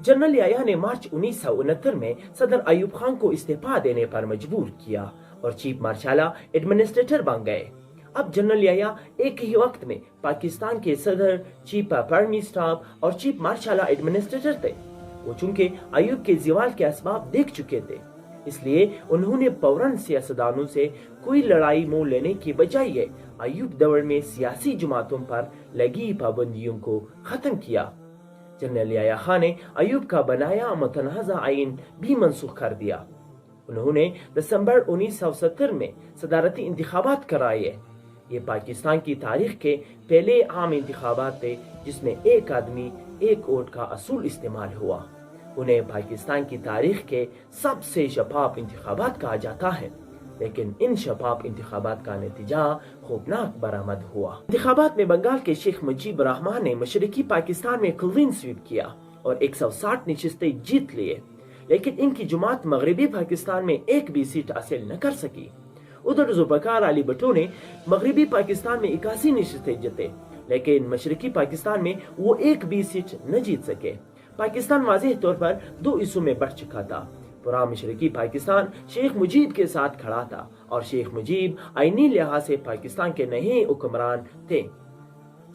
General Yahya ने मार्च 1969 में सदर अयूब खान को इस्तीफा देने पर मजबूर किया और चीफ मार्शाला एडमिनिस्ट्रेटर बन गए। अब जनरल याह्या एक ही वक्त में पाकिस्तान के सदर, चीफ ऑफ आर्मी स्टाफ और चीफ मार्शाला एडमिनिस्ट्रेटर थे। वो चूंकि अयूब के ज़वाल के असबाब देख चुके थे, इसलिए उन्होंने फौरन सियासतदानों से कोई लड़ाई मोल लेने के बजाय अयूब दौर में सियासी जमातों पर लगी पाबंदियों को खत्म किया। जनरल याह्या खान ने अयूब का बनाया मुतनाज़ा आइन भी मनसूख कर दिया। उन्होंने दिसंबर 1970 में सदारती इंतखाबात कराए। ये पाकिस्तान की तारीख के पहले आम इंतखाबात थे जिसमें एक आदमी एक वोट का असूल इस्तेमाल हुआ। उन्हें पाकिस्तान की तारीख के सबसे शफाफ इंतखाबात कहा जाता है, लेकिन इन शफाफ इंतखाबात का नतीजा खौफनाक बरामद हुआ। इंतखाबात में बंगाल के शेख मुजीबुर रहमान ने मशरकी पाकिस्तान में क्लीन स्वीप किया और 160 नशिस्तें जीत लिए, लेकिन इनकी जमात मगरबी पाकिस्तान में एक भी सीट हासिल न कर सकी। उधर जुल्फ़िकार अली भुट्टो ने मगरबी पाकिस्तान में 81 नशिस्तें जीते, लेकिन मशरकी पाकिस्तान में वो एक भी सीट न जीत सके। पाकिस्तान वाज़ेह तौर पर दो हिस्सों में बढ़ चुका था। पूरा मशरकी पाकिस्तान शेख मुजीब के साथ खड़ा था और शेख मुजीब आईनी लिहाज से पाकिस्तान के नए हुक्मरान थे।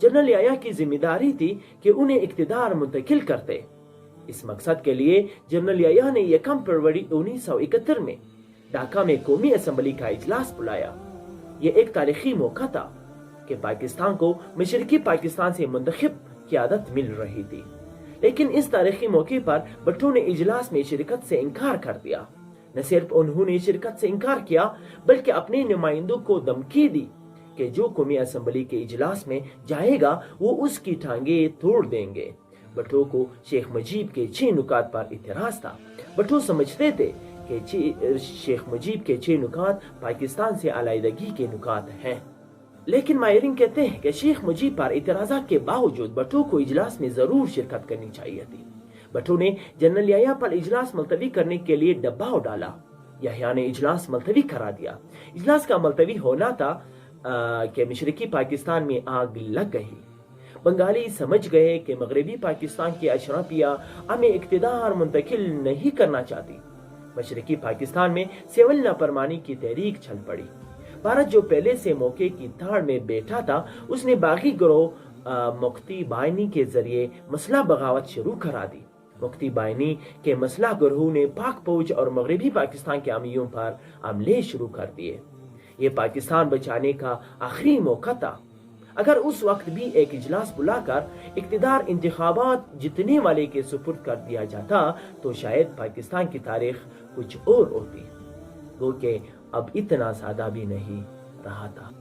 जनरल याह्या की जिम्मेदारी थी कि उन्हें इख्तिदार मुंतकिल करते। इस मकसद के लिए जनरल याह्या ने 1 फरवरी 1971 में ढाका में कौमी असम्बली का इजलास बुलाया। ये एक तारीखी मौका था कि पाकिस्तान को मशरकी पाकिस्तान से मुंतखब क़यादत मिल रही थी, लेकिन इस तारीखी मौके पर भुट्टो ने इजलास में शिरकत से इनकार कर दिया। न सिर्फ उन्होंने शिरकत से इनकार किया, बल्कि अपने नुमाइंदों को धमकी दी कि जो कौमी असम्बली के इजलास में जाएगा वो उसकी टांगे तोड़ देंगे। भुट्टो को शेख मुजीब के 6 नुकात पर इतराज था। भुट्टो समझते थे कि शेख मुजीब के 6 नुकात पाकिस्तान से अलहदगी के नुकात हैं, लेकिन माहिरीन कहते हैं कि शेख मुजीब पर इतराज़ात के बावजूद भुट्टो को इजलास में जरूर शिरकत करनी चाहिए थी। भुट्टो ने जनरल याह्या पर इजलास मुलतवी करने के लिए दबाव डाला। याह्या ने इजलास मुलतवी करा दिया। इजलास का मुलतवी होना था कि मशरकी पाकिस्तान में आग लग गई। बंगाली समझ गए कि मगरबी पाकिस्तान की अशराफिया हमें इख्तिदार मुंतकिल नहीं करना चाहती। मशरकी पाकिस्तान में सिविल नाफरमानी की तहरीक चल पड़ी। भारत जो पहले से मौके की धाड़ में बैठा था, उसने बागी गिरोह मुक्ति बाहिनी के जरिए मसला बगावत शुरू करा दी। मुक्ति बाहिनी के मसला गिरोह ने पाक फौज और मगरबी पाकिस्तान के अमीरों पर हमले शुरू कर दिए। ये पाकिस्तान बचाने का आखिरी मौका था। अगर उस वक्त भी एक इजलास बुलाकर इख्तिदार इंतखाबात जीतने वाले के सुपुर्द कर दिया जाता तो शायद पाकिस्तान की तारीख कुछ और होती, वो कि अब इतना सादा भी नहीं रहा था।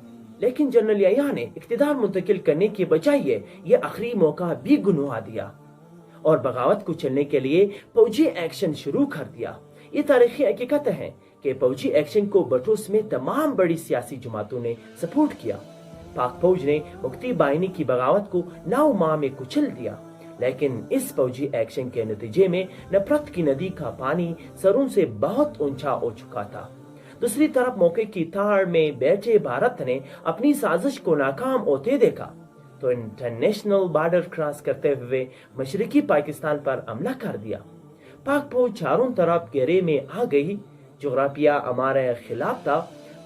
लेकिन जनरल याह्या ने इख्तिदार मुंतकिल करने के बजाय ये आखिरी मौका भी गुनवा दिया और बगावत को चलने के लिए फौजी एक्शन शुरू कर दिया। ये तारीखी हकीकत है कि फौजी एक्शन को भुट्टो समेत तमाम बड़ी सियासी जमातों ने सपोर्ट किया। पाक फौज ने मुक्ति बाहिनी की बगावत को 9 माह में कुचल दिया, लेकिन इस फौजी एक्शन के नतीजे में नफरत की नदी का पानी सरों से बहुत ऊंचा हो चुका था। दूसरी तरफ मौके की धार में बैठे भारत ने अपनी साजिश को नाकाम होते देखा तो इंटरनेशनल बॉर्डर क्रॉस करते हुए मशरकी पाकिस्तान पर हमला कर दिया। पाक फौज चारों तरफ घेरे में आ गई। जोग्राफिया हमारे खिलाफ था।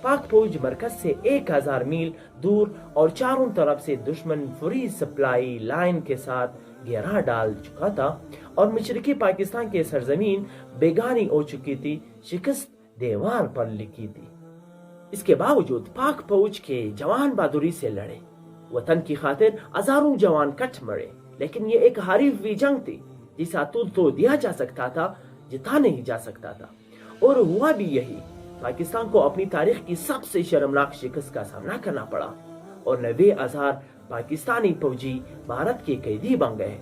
पाक फौज मरकज से 1000 मील दूर और चारों तरफ से दुश्मन फ्री सप्लाई लाइन के साथ घेरा डाल चुका था और मशरकी पाकिस्तान के सरजमीन बेगानी हो चुकी थी, शिकस्त दीवार पर लिखी थी। इसके बावजूद पाक फौज के जवान बहादुरी से लड़े। वतन की खातिर हजारों जवान कट मरे, लेकिन ये एक हारी हुई जंग थी जिसे तो दिया जा सकता था, जिता नहीं जा सकता था। और हुआ भी यही। पाकिस्तान को अपनी तारीख की सबसे शर्मनाक शिकस्त का सामना करना पड़ा और 90,000 पाकिस्तानी फौजी भारत के कैदी बन गए।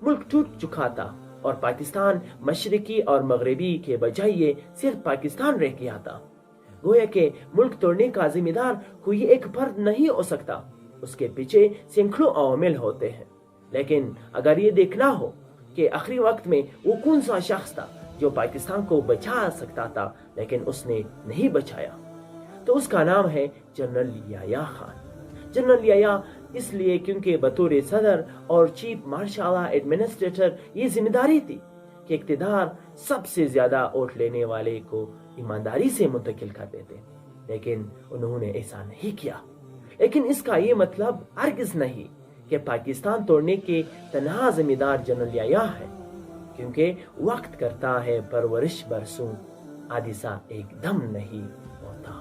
मुल्क टूट चुका था और पाकिस्तान मशरकी और मगरबी के बजाय सिर्फ पाकिस्तान रह गया था। गोया के मुल्क तोड़ने का जिम्मेदार कोई एक फर्द नहीं हो सकता, उसके पीछे सैकड़ों अवामिल होते हैं। लेकिन अगर ये देखना हो कि आखिरी वक्त में वो कौन सा शख्स था जो पाकिस्तान को बचा सकता था लेकिन उसने नहीं बचाया, तो उसका नाम है जनरल याह्या खान। जनरल याह्या इसलिए क्योंकि बतौर सदर और चीफ मार्शल एडमिनिस्ट्रेटर ये जिम्मेदारी थी کہ اقتدار سب سے زیادہ ووٹ لینے والے کو ایمانداری سے منتقل کر دیتے، لیکن انہوں نے ایسا نہیں کیا۔ لیکن اس کا یہ مطلب ہرگز نہیں کہ پاکستان توڑنے کے تنہا ذمہ دار جنرل یحییٰ ہے، کیونکہ وقت کرتا ہے پرورش برسوں، حادثہ ایک دم نہیں ہوتا۔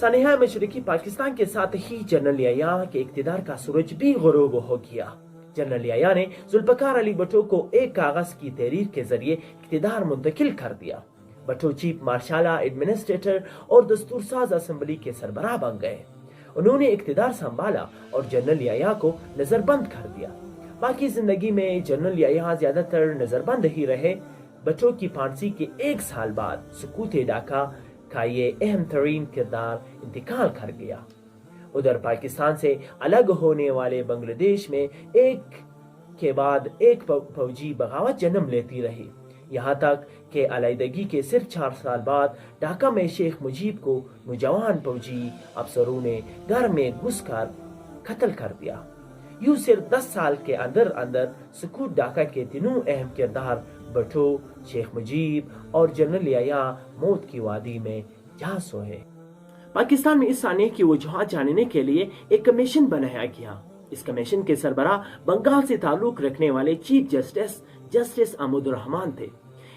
سانحہ مشرقی پاکستان کے ساتھ ہی جنرل یحییٰ کے اقتدار کا سورج بھی غروب ہو گیا۔ جنرل یحییٰ نے ذوالفقار علی بھٹو کو ایک کاغذ کی تحریر کے ذریعے اقتدار منتقل کر دیا۔ بھٹو چیف مارشالہ، ایڈمنسٹریٹر اور دستور ساز اسمبلی کے سربراہ بن گئے۔ انہوں نے اقتدار سنبھالا اور جنرل یحییٰ کو نظر بند کر دیا۔ باقی زندگی میں جنرل یحییٰ زیادہ تر نظر بند ہی رہے۔ بھٹو کی پھانسی کے 1 سال بعد سقوط ڈھاکہ کا یہ اہم ترین کردار انتقال کر گیا۔ ادھر پاکستان سے الگ ہونے والے بنگلہ دیش میں ایک کے بعد ایک فوجی بغاوت جنم لیتی رہی، یہاں تک کہ علیحدگی کے صرف 4 سال بعد ڈھاکہ میں شیخ مجیب کو نوجوان فوجی افسروں نے گھر میں گھس کر قتل کر دیا۔ یوں صرف 10 سال کے اندر سقوط ڈھاکہ کے تینوں اہم کردار بھٹو، شیخ مجیب اور جنرل یحییٰ موت کی وادی میں جا سوئے۔ پاکستان میں اس سانحے کی وجوہات جاننے کے لیے ایک کمیشن بنایا گیا۔ اس کمیشن کے سربراہ بنگال سے تعلق رکھنے والے چیف جسٹس احمد الرحمان تھے۔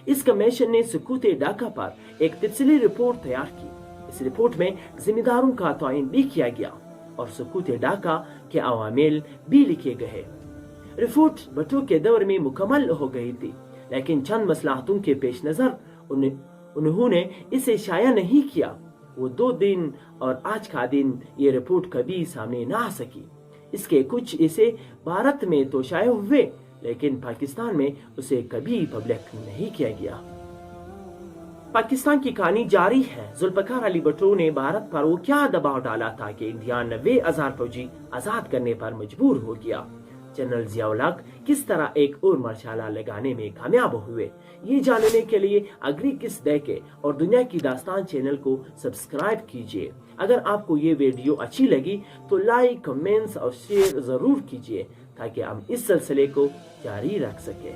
اس کمیشن نے سقوط ڈھاکہ پر ایک تفصیلی رپورٹ تیار کی۔ اس رپورٹ میں ذمہ داروں کا تعین بھی کیا گیا اور سقوط ڈھاکہ کے عوامل بھی لکھے گئے۔ رپورٹ بھٹو کے دور میں مکمل ہو گئی تھی، لیکن چند مصلحتوں کے پیش نظر انہوں نے اسے شائع نہیں کیا۔ وہ 2 دن اور آج کا دن یہ رپورٹ کبھی سامنے نہ آ سکی۔ اس کے کچھ اسے بھارت میں تو شائع ہوئے، لیکن پاکستان میں اسے کبھی پبلک نہیں کیا گیا۔ پاکستان کی کہانی جاری ہے۔ ذوالفقار علی بھٹو نے بھارت پر وہ کیا دباؤ ڈالا تھا کہ انڈیا 90,000 فوجی آزاد کرنے پر مجبور ہو گیا۔ جنرل ضیاء الحق کس طرح ایک اور مرحلہ لگانے میں کامیاب ہوئے، یہ جاننے کے لیے اگری کس دیکھے اور دنیا کی داستان چینل کو سبسکرائب کیجیے۔ اگر آپ کو یہ ویڈیو اچھی لگی تو لائک، کمنٹس اور شیئر ضرور کیجیے تاکہ ہم اس سلسلے کو جاری رکھ سکیں۔